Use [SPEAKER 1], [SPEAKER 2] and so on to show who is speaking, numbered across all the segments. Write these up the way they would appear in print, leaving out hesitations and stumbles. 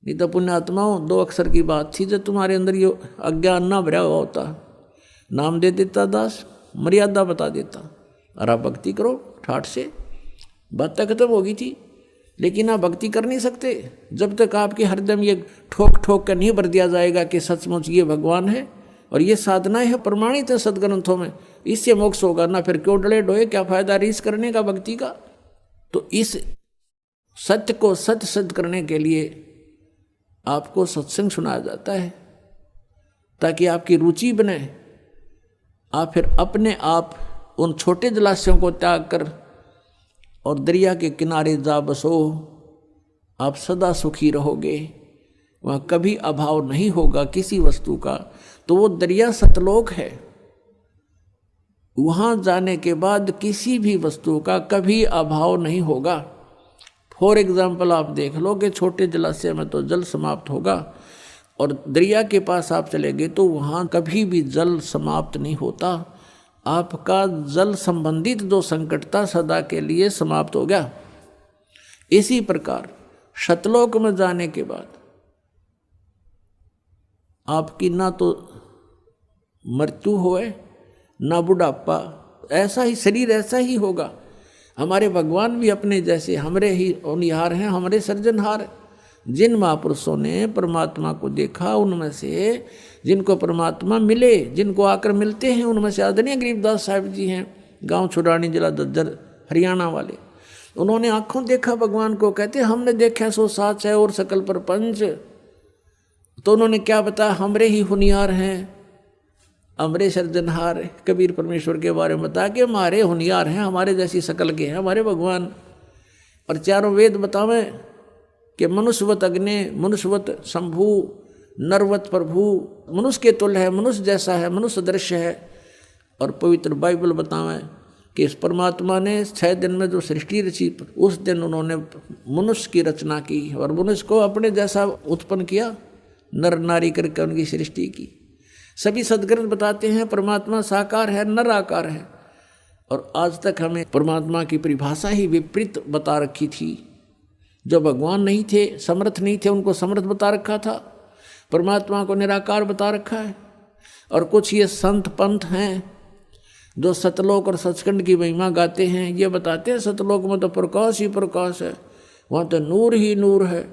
[SPEAKER 1] नहीं तो पुण्यात्माओं 2 अक्षर की बात थी, जब तुम्हारे अंदर ये अज्ञान ना भरा हुआ होता, नाम दे देता दास, मर्यादा बता देता, और आप भक्ति करो ठाठ से, बात खत्म होगी थी। लेकिन आप भक्ति कर नहीं सकते जब तक आपके हरदम ये ठोक ठोक कर नहीं भर दिया जाएगा कि सचमुच ये भगवान है और ये साधना है, प्रमाणित है सदग्रंथों में, इससे मोक्ष होगा ना। फिर क्यों डले डोए, क्या फायदा रीस करने का भक्ति का। तो इस सत्य को सत्य सिद्ध करने के लिए आपको सत्संग सुनाया जाता है, ताकि आपकी रुचि बने। आप फिर अपने आप उन छोटे जलाशयों को त्याग कर और दरिया के किनारे जा बसो, आप सदा सुखी रहोगे, वहाँ कभी अभाव नहीं होगा किसी वस्तु का। तो वो दरिया सतलोक है, वहाँ जाने के बाद किसी भी वस्तु का कभी अभाव नहीं होगा। फॉर एग्जाम्पल आप देख लो कि छोटे जलाशय में तो जल समाप्त होगा, और दरिया के पास आप चले गए तो वहाँ कभी भी जल समाप्त नहीं होता। आपका जल संबंधित जो संकट था सदा के लिए समाप्त हो गया। इसी प्रकार सतलोक में जाने के बाद आपकी ना तो मृत्यु होए ना बुढ़ापा, ऐसा ही शरीर ऐसा ही होगा। हमारे भगवान भी अपने जैसे हमरे ही होनहार हैं, हमारे सृजनहार। जिन महापुरुषों ने परमात्मा को देखा, उनमें से जिनको परमात्मा मिले, जिनको आकर मिलते हैं, उनमें से आदरणीय गरीबदास साहिब जी हैं, गांव छुड़ानी जिला दज्जर हरियाणा वाले। उन्होंने आंखों देखा भगवान को, कहते हमने देखा सो साच है और सकल प्रपंच। तो उन्होंने क्या बताया, हमरे ही होनहार हैं, हमरे सृजनहार। कबीर परमेश्वर के बारे में बता के हमारे होनहार हैं, हमारे जैसी शकल के हैं हमारे भगवान। और चारों वेद बतावें कि मनुष्यवत अग्नि, मनुष्यवत शंभु, नरवत प्रभु, मनुष्य के तुल्य है, मनुष्य जैसा है, मनुष्य दृश्य है। और पवित्र बाइबल बतावें कि इस परमात्मा ने 6 दिन में जो सृष्टि रची, उस दिन उन्होंने मनुष्य की रचना की और मनुष्य को अपने जैसा उत्पन्न किया, नर नारी करके उनकी सृष्टि की। सभी सदग्रंथ बताते हैं परमात्मा साकार है, नर आकार है। और आज तक हमें परमात्मा की परिभाषा ही विपरीत बता रखी थी। जो भगवान नहीं थे, समर्थ नहीं थे, उनको समर्थ बता रखा था, परमात्मा को निराकार बता रखा है। और कुछ ये संत पंथ हैं जो सतलोक और सचखंड की महिमा गाते हैं, ये बताते हैं सतलोक में तो प्रकाश ही प्रकाश है, वहाँ तो नूर ही नूर है।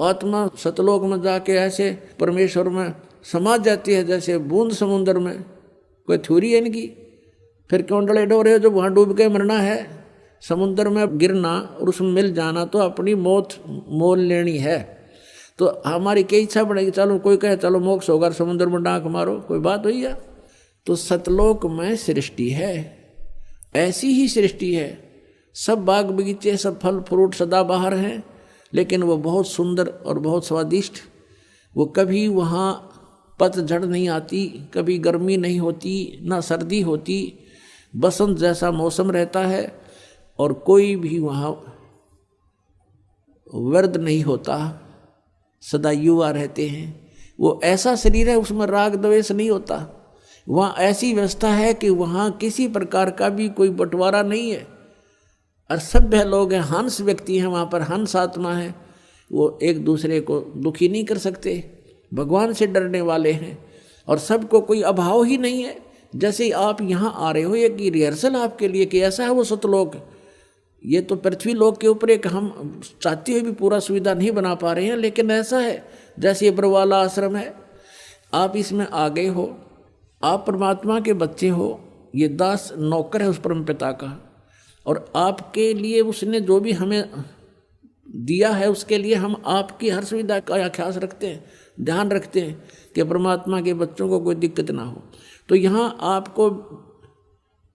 [SPEAKER 1] आत्मा सतलोक में जाके ऐसे परमेश्वर में समा जाती है जैसे बूंद समुद्र में। कोई थ्योरी है इनकी। फिर क्यों डले डोरे हो, जब वहाँ डूब के मरना है, समुद्र में गिरना और उसमें मिल जाना तो अपनी मौत मोल लेनी है। तो हमारी क्या इच्छा बढ़ेगी, चलो कोई कहे चलो मोक्ष होगा, समुद्र में डांक मारो, कोई बात हुई है। तो सतलोक में सृष्टि है, ऐसी ही सृष्टि है। सब बाग बगीचे, सब फल फ्रूट सदाबहार हैं, लेकिन वो बहुत सुंदर और बहुत स्वादिष्ट। वो कभी वहाँ पतझड़ नहीं आती, कभी गर्मी नहीं होती, ना सर्दी होती, बसंत जैसा मौसम रहता है। और कोई भी वहाँ वर्द नहीं होता, सदा युवा रहते हैं। वो ऐसा शरीर है, उसमें राग द्वेष नहीं होता। वहाँ ऐसी व्यवस्था है कि वहाँ किसी प्रकार का भी कोई बंटवारा नहीं है। और सभ्य लोग हैं, हंस व्यक्ति हैं, वहाँ पर हंस आत्मा है, वो एक दूसरे को दुखी नहीं कर सकते, भगवान से डरने वाले हैं। और सबको कोई अभाव ही नहीं है। जैसे आप यहाँ आ रहे हो, एक रिहर्सल आपके लिए कि ऐसा है वो सतलोक। ये तो पृथ्वी लोक के ऊपर एक हम चाहते हुए भी पूरा सुविधा नहीं बना पा रहे हैं, लेकिन ऐसा है जैसे ये बरवाला आश्रम है, आप इसमें आ गए हो, आप परमात्मा के बच्चे हो, ये दास नौकर है उस परम पिता का। और आपके लिए उसने जो भी हमें दिया है, उसके लिए हम आपकी हर सुविधा का ख्याल रखते हैं, ध्यान रखते हैं कि परमात्मा के बच्चों को कोई दिक्कत ना हो। तो यहाँ आपको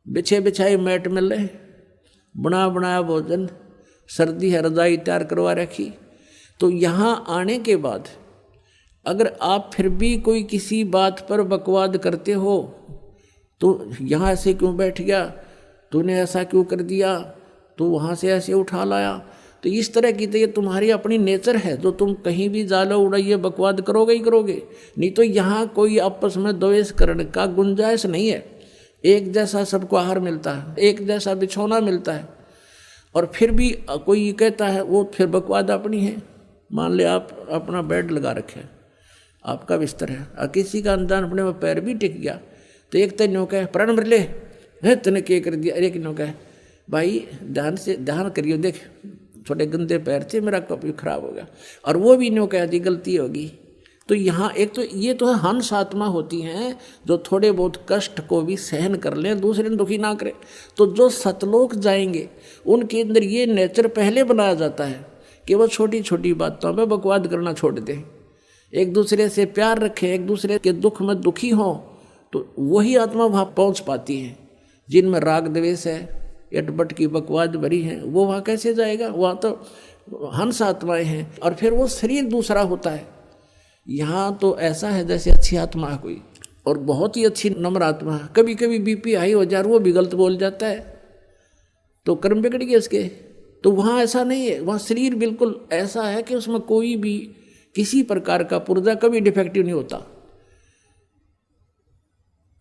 [SPEAKER 1] बिछे बिछाए मैट मिल रहे, बना बनाया भोजन, सर्दी है रजाई तैयार करवा रखी। तो यहाँ आने के बाद अगर आप फिर भी कोई किसी बात पर बकवाद करते हो, तो यहाँ से क्यों बैठ गया, तूने ऐसा क्यों कर दिया, तो वहाँ से ऐसे उठा लाया, तो इस तरह की तो ये तुम्हारी अपनी नेचर है, जो तुम कहीं भी जालो उड़ाइए बकवाद करोगे ही करोगे। नहीं तो यहाँ कोई आपस में द्वेष करने का गुंजाइश नहीं है। एक जैसा सबको आहार मिलता है, एक जैसा बिछौना मिलता है। और फिर भी कोई कहता है वो फिर बकवाद अपनी है। मान ले आप अपना बेड लगा रखे, आपका बिस्तर है, और किसी का अनजान अपने में पैर भी टिक गया, तो एक तो न्यों कहे प्राण मर ले है तूने क्या कर दिया, अरे न्यों कहे भाई ध्यान करियो, देख थोड़े गंदे पैर थे, मेरा कप भी खराब हो गया, और वो भी न्यों कह दी गलती होगी। तो यहाँ एक तो ये तो हंस आत्मा होती हैं जो थोड़े बहुत कष्ट को भी सहन कर लें, दूसरे ने दुखी ना करें। तो जो सतलोक जाएंगे उनके अंदर ये नेचर पहले बनाया जाता है कि वो छोटी छोटी बातों में बकवाद करना छोड़ दें, एक दूसरे से प्यार रखें, एक दूसरे के दुख में दुखी हों, तो वही आत्मा वहाँ पहुँच पाती है। जिनमें राग द्वेष है, एटबट की बकवाद भरी है, वो वहाँ कैसे जाएगा? वहाँ तो हंस आत्माएँ हैं, और फिर वो शरीर दूसरा होता है। यहाँ तो ऐसा है जैसे अच्छी आत्मा है कोई, और बहुत ही अच्छी नम्र आत्मा है, कभी कभी बीपी हाई हो जाए, वो भी गलत बोल जाता है, तो कर्म बिगड़ गए उसके। तो वहाँ ऐसा नहीं है, वहाँ शरीर बिल्कुल ऐसा है कि उसमें कोई भी किसी प्रकार का पुर्जा कभी डिफेक्टिव नहीं होता,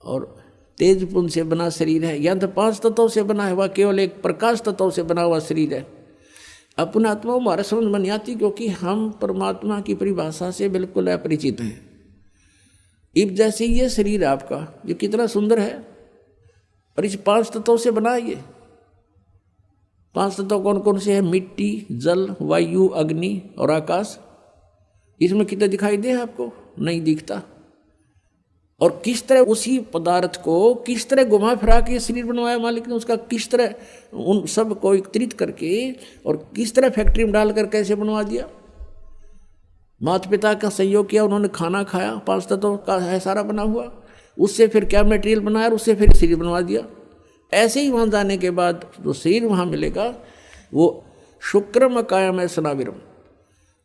[SPEAKER 1] और तेज पुंज से बना शरीर है, या तो 5 तत्वों से बना हुआ, केवल एक प्रकाश तत्व से बना हुआ शरीर है। अपना आत्मा हमारे समझ में नहीं आती, क्योंकि हम परमात्मा की परिभाषा से बिल्कुल अपरिचित हैं। इब जैसे ये शरीर है आपका, ये कितना सुंदर है, और इस 5 तत्वों से बना है। ये 5 तत्व कौन कौन से हैं? मिट्टी, जल, वायु, अग्नि और आकाश। इसमें कितने दिखाई दे आपको? नहीं दिखता। और किस तरह उसी पदार्थ को किस तरह घुमा फिरा के शरीर बनवाया मालिक ने, उसका किस तरह उन सब को एकत्रित करके और किस तरह फैक्ट्री में डालकर कैसे बनवा दिया। माता पिता का सहयोग किया, उन्होंने खाना खाया, 5 तत्वों का है सारा बना हुआ, उससे फिर क्या मटेरियल बनाया, उससे फिर शरीर बनवा दिया। ऐसे ही वहाँ जाने के बाद जो शरीर वहाँ मिलेगा वो शुक्रम कायम है सनाविरम,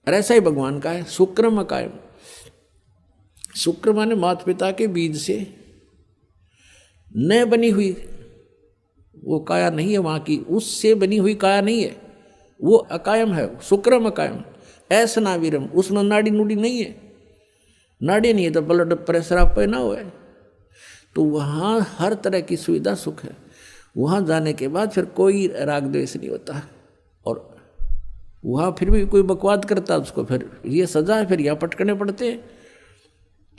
[SPEAKER 1] और ऐसा ही भगवान का है शुक्रम कायम। शुक्र माने माता पिता के बीज से न बनी हुई वो काया नहीं है वहाँ की, उससे बनी हुई काया नहीं है, वो अकायम है, शुक्रम अकायम। ऐसा नावीरम, उसमें नाड़ी नूड़ी नहीं है, नाड़ी नहीं है तो ब्लड प्रेशर आप पे ना हो। तो वहाँ हर तरह की सुविधा सुख है। वहाँ जाने के बाद फिर कोई राग द्वेष नहीं होता, और वहाँ फिर भी कोई बकवाद करता उसको फिर ये सजा है, फिर यहाँ पटकने पड़ते हैं।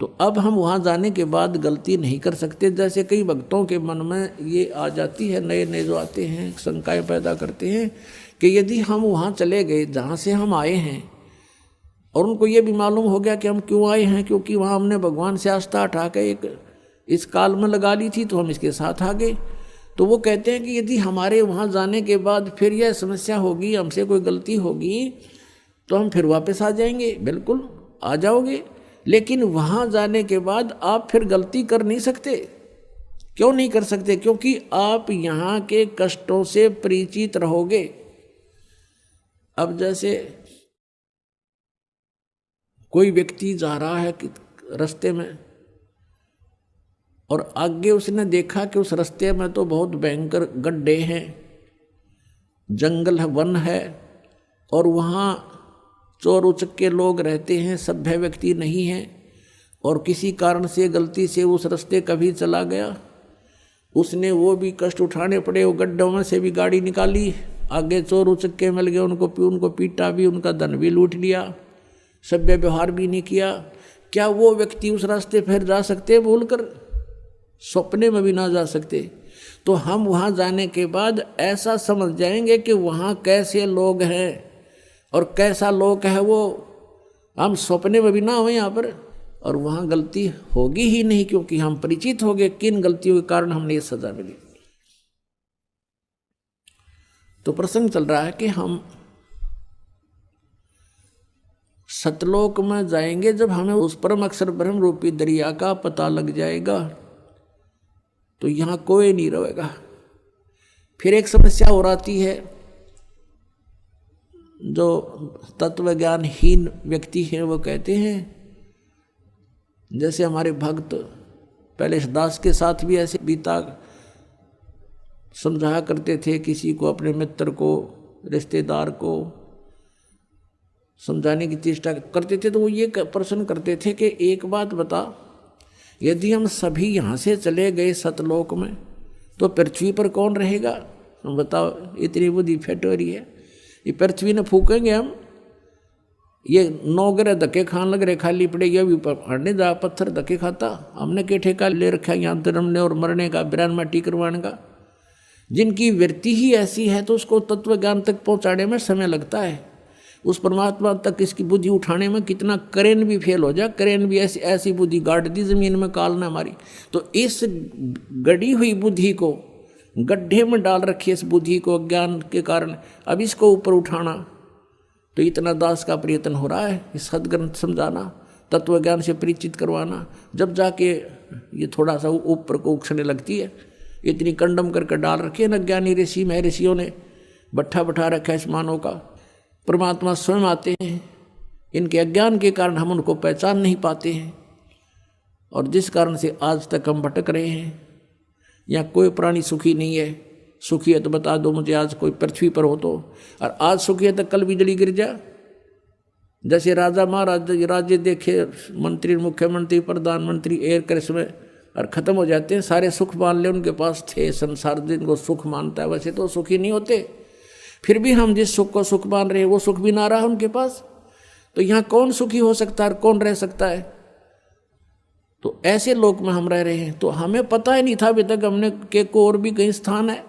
[SPEAKER 1] तो अब हम वहाँ जाने के बाद गलती नहीं कर सकते। जैसे कई भक्तों के मन में ये आ जाती है, नए नए जो आते हैं शंकाएँ पैदा करते हैं कि यदि हम वहाँ चले गए जहाँ से हम आए हैं, और उनको ये भी मालूम हो गया कि हम क्यों आए हैं, क्योंकि वहाँ हमने भगवान से आस्था उठा के एक इस काल में लगा ली थी, तो हम इसके साथ आ गए। तो वो कहते हैं कि यदि हमारे वहाँ जाने के बाद फिर यह समस्या होगी, हमसे कोई गलती होगी, तो हम फिर वापस आ जाएंगे। बिल्कुल आ जाओगे, लेकिन वहाँ जाने के बाद आप फिर गलती कर नहीं सकते। क्यों नहीं कर सकते? क्योंकि आप यहाँ के कष्टों से परिचित रहोगे। अब जैसे कोई व्यक्ति जा रहा है रास्ते में, और आगे उसने देखा कि उस रास्ते में तो बहुत भयंकर गड्ढे हैं, जंगल है, वन है, और वहाँ चोर उचक्के लोग रहते हैं, सभ्य व्यक्ति नहीं हैं, और किसी कारण से गलती से उस रास्ते कभी चला गया, उसने वो भी कष्ट उठाने पड़े, वो गड्ढों में से भी गाड़ी निकाली, आगे चोर उचक्के मिल गए, उनको पीटा भी, उनका धन भी लूट लिया, सभ्य व्यवहार भी नहीं किया। क्या वो व्यक्ति उस रास्ते फिर जा सकते भूल कर? सपने में भी ना जा सकते। तो हम वहाँ जाने के बाद ऐसा समझ जाएंगे कि वहाँ कैसे लोग हैं और कैसा लोक है वो, हम सपने में भी ना हो यहाँ पर, और वहाँ गलती होगी ही नहीं, क्योंकि हम परिचित हो गए किन गलतियों के कारण हमने ये सजा मिली। तो प्रसंग चल रहा है कि हम सतलोक में जाएंगे जब हमें उस परम अक्षर ब्रह्म रूपी दरिया का पता लग जाएगा, तो यहाँ कोई नहीं रहेगा। फिर एक समस्या और आती है, जो तत्व ज्ञानहीन व्यक्ति हैं वो कहते हैं, जैसे हमारे भक्त पहले दास के साथ भी ऐसे बीता समझाया करते थे, किसी को अपने मित्र को रिश्तेदार को समझाने की चेष्टा करते थे, तो वो ये प्रश्न करते थे कि एक बात बता, यदि हम सभी यहाँ से चले गए सतलोक में तो पृथ्वी पर कौन रहेगा? बताओ, इतनी बुद्धि फेट हो रही है, ये पृथ्वी ने फूकेंगे हम, ये 9 ग्रह धक्के खान लग रहे, खाली पड़ेगी अभी हटने जा, पत्थर धक्के खाता। हमने के ठेका ले रखा है यहाँ जन्मने और मरने का, बिरान माटी करवाने का। जिनकी वृत्ति ही ऐसी है तो उसको तत्व ज्ञान तक पहुँचाने में समय लगता है। उस परमात्मा तक इसकी बुद्धि उठाने में कितना करेन भी फेल हो जाए, करेन भी ऐसी ऐसी बुद्धि गाड़ दी जमीन में काल ने हमारी। तो इस गड़ी हुई बुद्धि को गड्ढे में डाल रखी, इस बुद्धि को अज्ञान के कारण, अब इसको ऊपर उठाना तो इतना दास का प्रयत्न हो रहा है। इस सदग्रंथ समझाना, तत्व ज्ञान से परिचित करवाना, जब जाके ये थोड़ा सा ऊपर को उछलने लगती है। इतनी कंडम करके डाल रखी है न ज्ञानी ऋषि में ऋषियों ने, बट्ठा बैठा रखा है इस मानव का। परमात्मा स्वयं आते हैं, इनके अज्ञान के कारण हम उनको पहचान नहीं पाते हैं, और जिस कारण से आज तक हम भटक रहे हैं। यहाँ कोई प्राणी सुखी नहीं है। सुखी है तो बता दो मुझे, आज कोई पृथ्वी पर हो तो। और आज सुखी है तो कल बिजली गिर जा। जैसे राजा महाराज राज्य देखे, मंत्री मुख्यमंत्री प्रधानमंत्री एक में और ख़त्म हो जाते हैं, सारे सुख मान ले उनके पास थे। संसार जिनको सुख मानता है वैसे तो सुखी नहीं होते, फिर भी हम जिस सुख को सुख मान रहे हैं वो सुख भी ना रहा उनके पास। तो यहाँ कौन सुखी हो सकता है और कौन रह सकता है? तो ऐसे लोक में हम रह रहे हैं। तो हमें पता ही नहीं था अभी तक हमने के को और भी कहीं स्थान है।